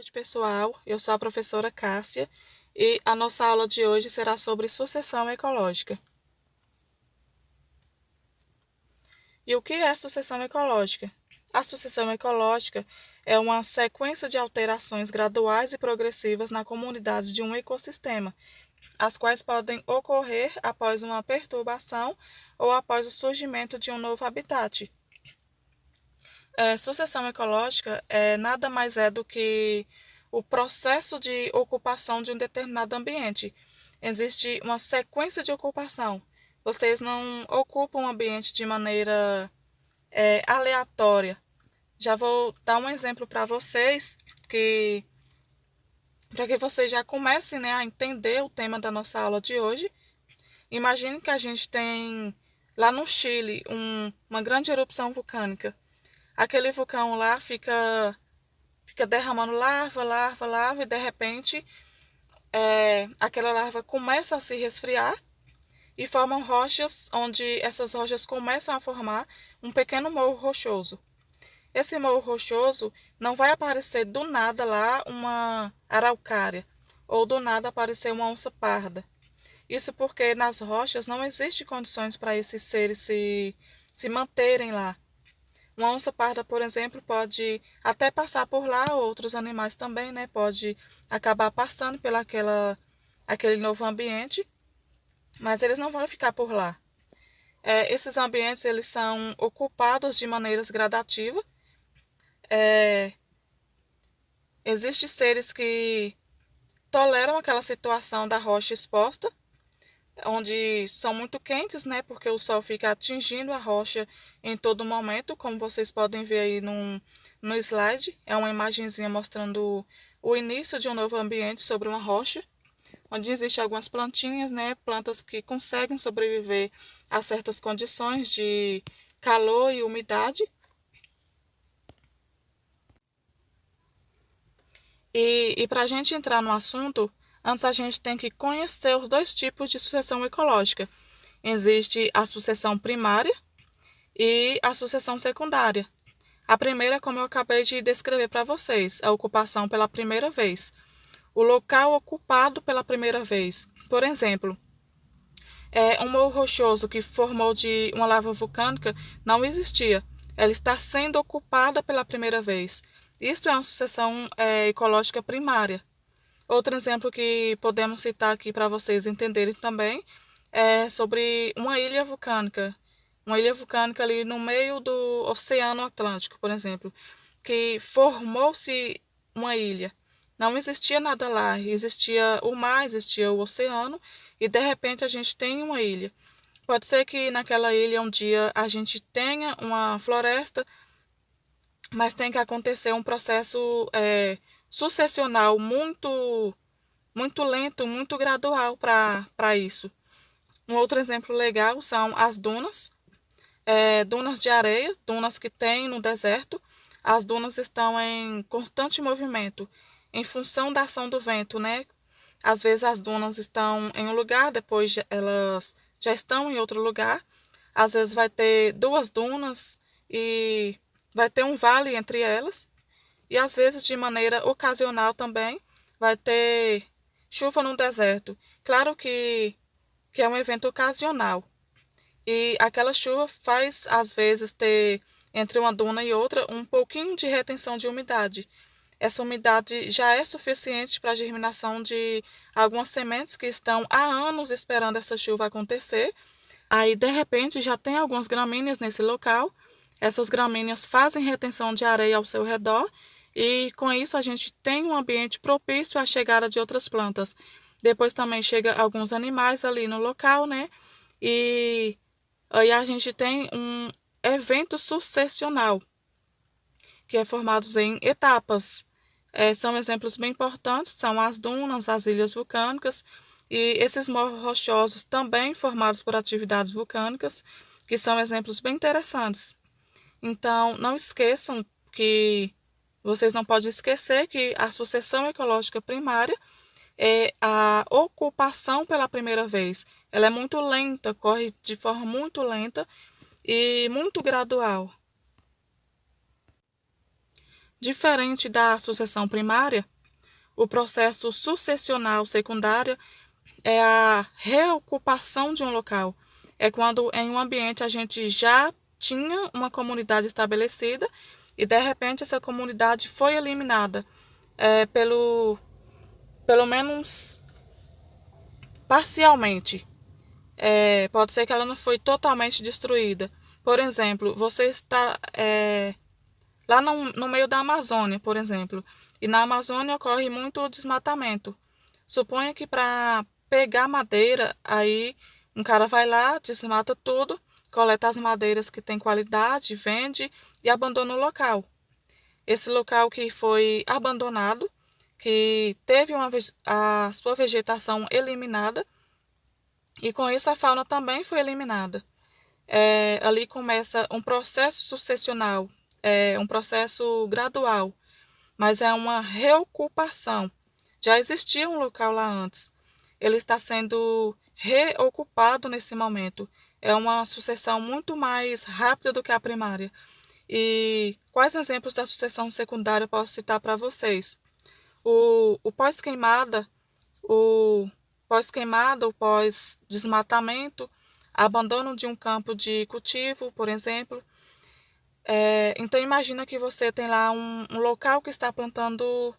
tarde, pessoal. Eu sou a professora Cássia e a nossa aula de hoje será sobre sucessão ecológica. E o que é sucessão ecológica? A sucessão ecológica é uma sequência de alterações graduais e progressivas na comunidade de um ecossistema, as quais podem ocorrer após uma perturbação ou após o surgimento de um novo habitat. Sucessão ecológica nada mais é do que o processo de ocupação de um determinado ambiente. Existe uma sequência de ocupação. Vocês não ocupam o ambiente de maneira aleatória. Já vou dar um exemplo para vocês, para que vocês já comecem, né, a entender o tema da nossa aula de hoje. Imagine que a gente tem lá no Chile uma grande erupção vulcânica. Aquele vulcão lá fica derramando lava, e de repente aquela lava começa a se resfriar e formam rochas, onde essas rochas começam a formar um pequeno morro rochoso. Esse morro rochoso não vai aparecer do nada lá uma araucária, ou do nada aparecer uma onça parda. Isso porque nas rochas não existem condições para esses seres se manterem lá. Uma onça parda, por exemplo, pode até passar por lá, outros animais também, né? Pode acabar passando aquele novo ambiente, mas eles não vão ficar por lá. Esses ambientes eles são ocupados de maneiras gradativas. Existem seres que toleram aquela situação da rocha exposta, onde são muito quentes, né? Porque o sol fica atingindo a rocha em todo momento, como vocês podem ver aí no slide. É uma imagenzinha mostrando o início de um novo ambiente sobre uma rocha, onde existem algumas plantinhas, né? Plantas que conseguem sobreviver a certas condições de calor e umidade. E para a gente entrar no assunto, antes a gente tem que conhecer os dois tipos de sucessão ecológica. Existe a sucessão primária e a sucessão secundária. A primeira, como eu acabei de descrever para vocês, a ocupação pela primeira vez. O local ocupado pela primeira vez. Por exemplo, um morro rochoso que formou de uma lava vulcânica não existia. Ela está sendo ocupada pela primeira vez. Isso é uma sucessão ecológica primária. Outro exemplo que podemos citar aqui para vocês entenderem também é sobre uma ilha vulcânica. Uma ilha vulcânica ali no meio do Oceano Atlântico, por exemplo, que formou-se uma ilha. Não existia nada lá, existia o mar, existia o oceano, e de repente a gente tem uma ilha. Pode ser que naquela ilha um dia a gente tenha uma floresta, mas tem que acontecer um processo sucessional muito lento, muito gradual para isso. Um outro exemplo legal são as dunas, dunas de areia, dunas que tem no deserto. As dunas estão em constante movimento, em função da ação do vento, né? Às vezes as dunas estão em um lugar, depois elas já estão em outro lugar. Às vezes vai ter duas dunas e vai ter um vale entre elas. E às vezes, de maneira ocasional também, vai ter chuva no deserto. Claro que é um evento ocasional. E aquela chuva faz, às vezes, ter entre uma duna e outra um pouquinho de retenção de umidade. Essa umidade já é suficiente para a germinação de algumas sementes que estão há anos esperando essa chuva acontecer. Aí, de repente, já tem algumas gramíneas nesse local. Essas gramíneas fazem retenção de areia ao seu redor e, com isso, a gente tem um ambiente propício à chegada de outras plantas. Depois também chega alguns animais ali no local, né? E aí a gente tem um evento sucessional, que é formado em etapas. São exemplos bem importantes, são as dunas, as ilhas vulcânicas e esses morros rochosos também formados por atividades vulcânicas, que são exemplos bem interessantes. Então, não esqueçam que vocês não podem esquecer que a sucessão ecológica primária é a ocupação pela primeira vez. Ela é muito lenta, corre de forma muito lenta e muito gradual. Diferente da sucessão primária, o processo sucessional secundário é a reocupação de um local. É quando em um ambiente a gente já tinha uma comunidade estabelecida e de repente essa comunidade foi eliminada, pelo menos parcialmente. Pode ser que ela não foi totalmente destruída. Por exemplo, você está lá no meio da Amazônia, por exemplo, e na Amazônia ocorre muito desmatamento. Suponha que para pegar madeira, aí um cara vai lá, desmata tudo, coleta as madeiras que têm qualidade, vende e abandona o local. Esse local que foi abandonado, que teve a sua vegetação eliminada, e com isso a fauna também foi eliminada. Ali começa um processo sucessional, um processo gradual, mas é uma reocupação. Já existia um local lá antes. Ele está sendo reocupado nesse momento. É uma sucessão muito mais rápida do que a primária. E quais exemplos da sucessão secundária eu posso citar para vocês? O pós-queimada, o pós-queimada, o pós-desmatamento, abandono de um campo de cultivo, por exemplo. Então imagina que você tem lá um local que está plantado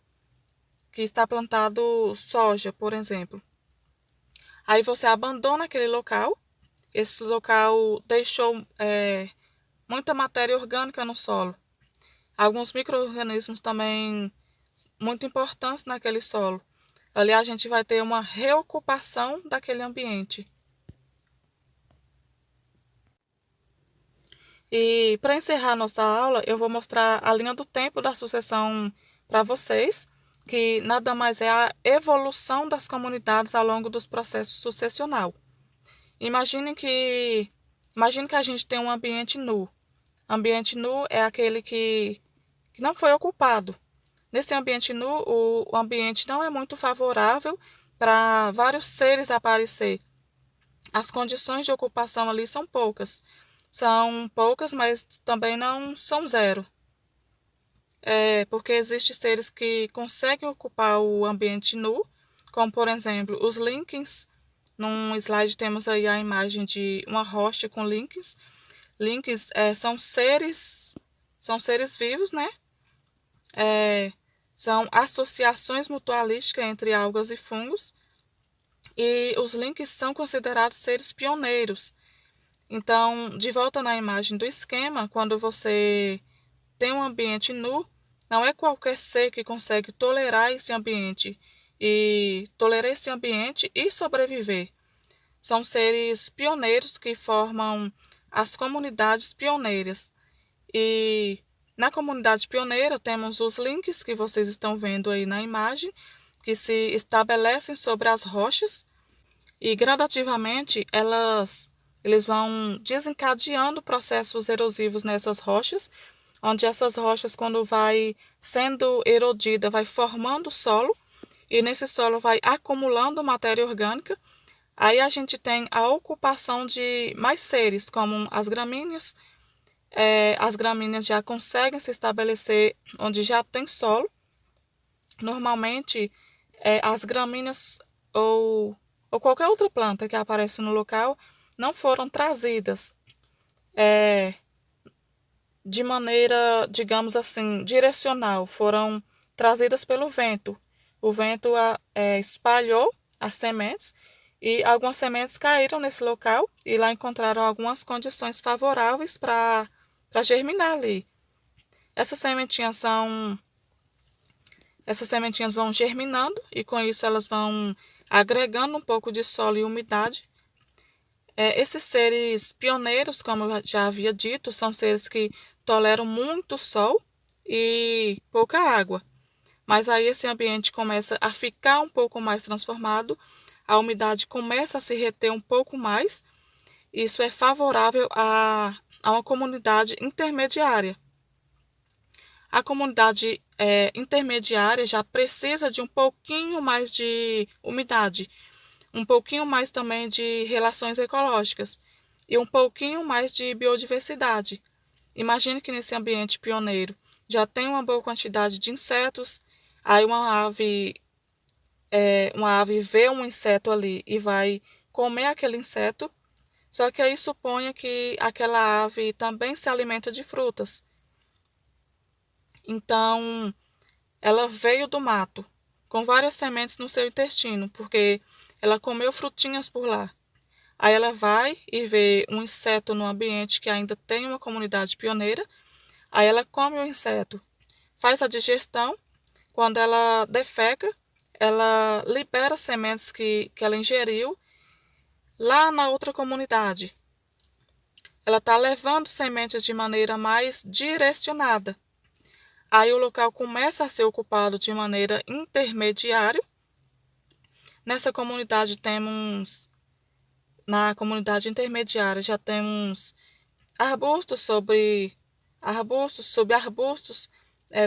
soja, por exemplo. Aí você abandona aquele local. Esse local deixou muita matéria orgânica no solo. Alguns micro-organismos também muito importantes naquele solo. Ali a gente vai ter uma reocupação daquele ambiente. E para encerrar nossa aula, eu vou mostrar a linha do tempo da sucessão para vocês, que nada mais é a evolução das comunidades ao longo dos processos sucessional. Imagine que a gente tem um ambiente nu. Ambiente nu é aquele que não foi ocupado. Nesse ambiente nu, o ambiente não é muito favorável para vários seres aparecer. As condições de ocupação ali são poucas. São poucas, mas também não são zero. Porque existem seres que conseguem ocupar o ambiente nu, como por exemplo os líquens. Num slide temos aí a imagem de uma rocha com líquens. Líquens são seres vivos, né? São associações mutualísticas entre algas e fungos. E os líquens são considerados seres pioneiros. Então, de volta na imagem do esquema, quando você tem um ambiente nu, não é qualquer ser que consegue tolerar esse ambiente e sobreviver. São seres pioneiros que formam as comunidades pioneiras. E na comunidade pioneira temos os links que vocês estão vendo aí na imagem, que se estabelecem sobre as rochas e gradativamente eles vão desencadeando processos erosivos nessas rochas, onde essas rochas, quando vai sendo erodida, vai formando solo, e nesse solo vai acumulando matéria orgânica. Aí a gente tem a ocupação de mais seres, como as gramíneas. As gramíneas já conseguem se estabelecer onde já tem solo. Normalmente, as gramíneas ou qualquer outra planta que aparece no local não foram trazidas de maneira, digamos assim, direcional, foram trazidas pelo vento. O vento espalhou as sementes e algumas sementes caíram nesse local e lá encontraram algumas condições favoráveis para germinar ali. Essas sementinhas vão germinando e com isso elas vão agregando um pouco de solo e umidade. Esses seres pioneiros, como eu já havia dito, são seres que toleram muito sol e pouca água. Mas aí esse ambiente começa a ficar um pouco mais transformado, a umidade começa a se reter um pouco mais. Isso é favorável a uma comunidade intermediária. A comunidade intermediária já precisa de um pouquinho mais de umidade, um pouquinho mais também de relações ecológicas e um pouquinho mais de biodiversidade. Imagine que nesse ambiente pioneiro já tem uma boa quantidade de insetos, aí uma ave vê um inseto ali e vai comer aquele inseto, só que aí suponha que aquela ave também se alimenta de frutas. Então, ela veio do mato com várias sementes no seu intestino, porque ela comeu frutinhas por lá. Aí ela vai e vê um inseto no ambiente que ainda tem uma comunidade pioneira, aí ela come o inseto, faz a digestão, quando ela defeca, ela libera sementes que ela ingeriu lá na outra comunidade. Ela está levando sementes de maneira mais direcionada. Aí o local começa a ser ocupado de maneira intermediária. Nessa comunidade na comunidade intermediária já temos arbustos sobre arbustos, subarbustos,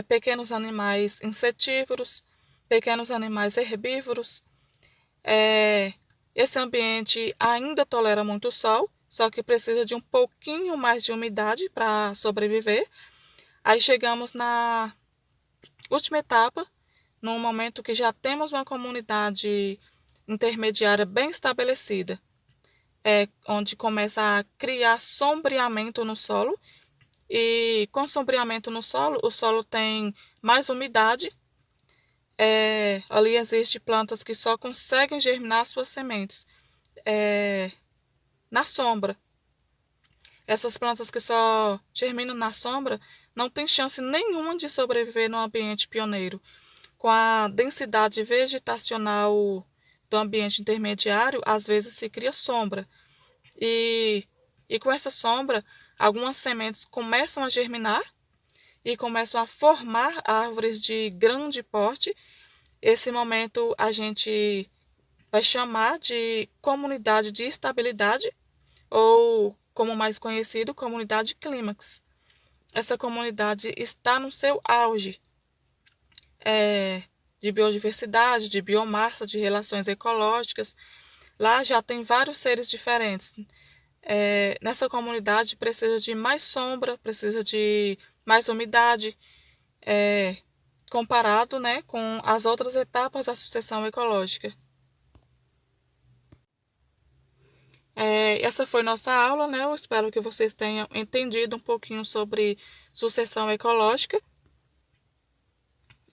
pequenos animais insetívoros, pequenos animais herbívoros. Esse ambiente ainda tolera muito sol, só que precisa de um pouquinho mais de umidade para sobreviver. Aí chegamos na última etapa, no momento que já temos uma comunidade intermediária bem estabelecida, onde começa a criar sombreamento no solo, e com sombreamento no solo, o solo tem mais umidade. Ali existem plantas que só conseguem germinar suas sementes na sombra. Essas plantas que só germinam na sombra não têm chance nenhuma de sobreviver no ambiente pioneiro. Com a densidade vegetacional do ambiente intermediário, às vezes se cria sombra. E com essa sombra, algumas sementes começam a germinar e começam a formar árvores de grande porte. Esse momento a gente vai chamar de comunidade de estabilidade, ou, como mais conhecido, comunidade clímax. Essa comunidade está no seu auge de biodiversidade, de biomassa, de relações ecológicas. Lá já tem vários seres diferentes. Nessa comunidade precisa de mais sombra, precisa de mais umidade, comparado, né, com as outras etapas da sucessão ecológica. Essa foi nossa aula, né? Eu espero que vocês tenham entendido um pouquinho sobre sucessão ecológica.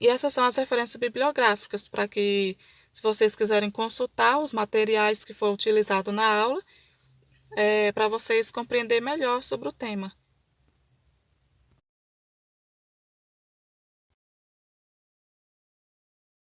E essas são as referências bibliográficas para que, se vocês quiserem consultar os materiais que foram utilizados na aula, para vocês compreender melhor sobre o tema.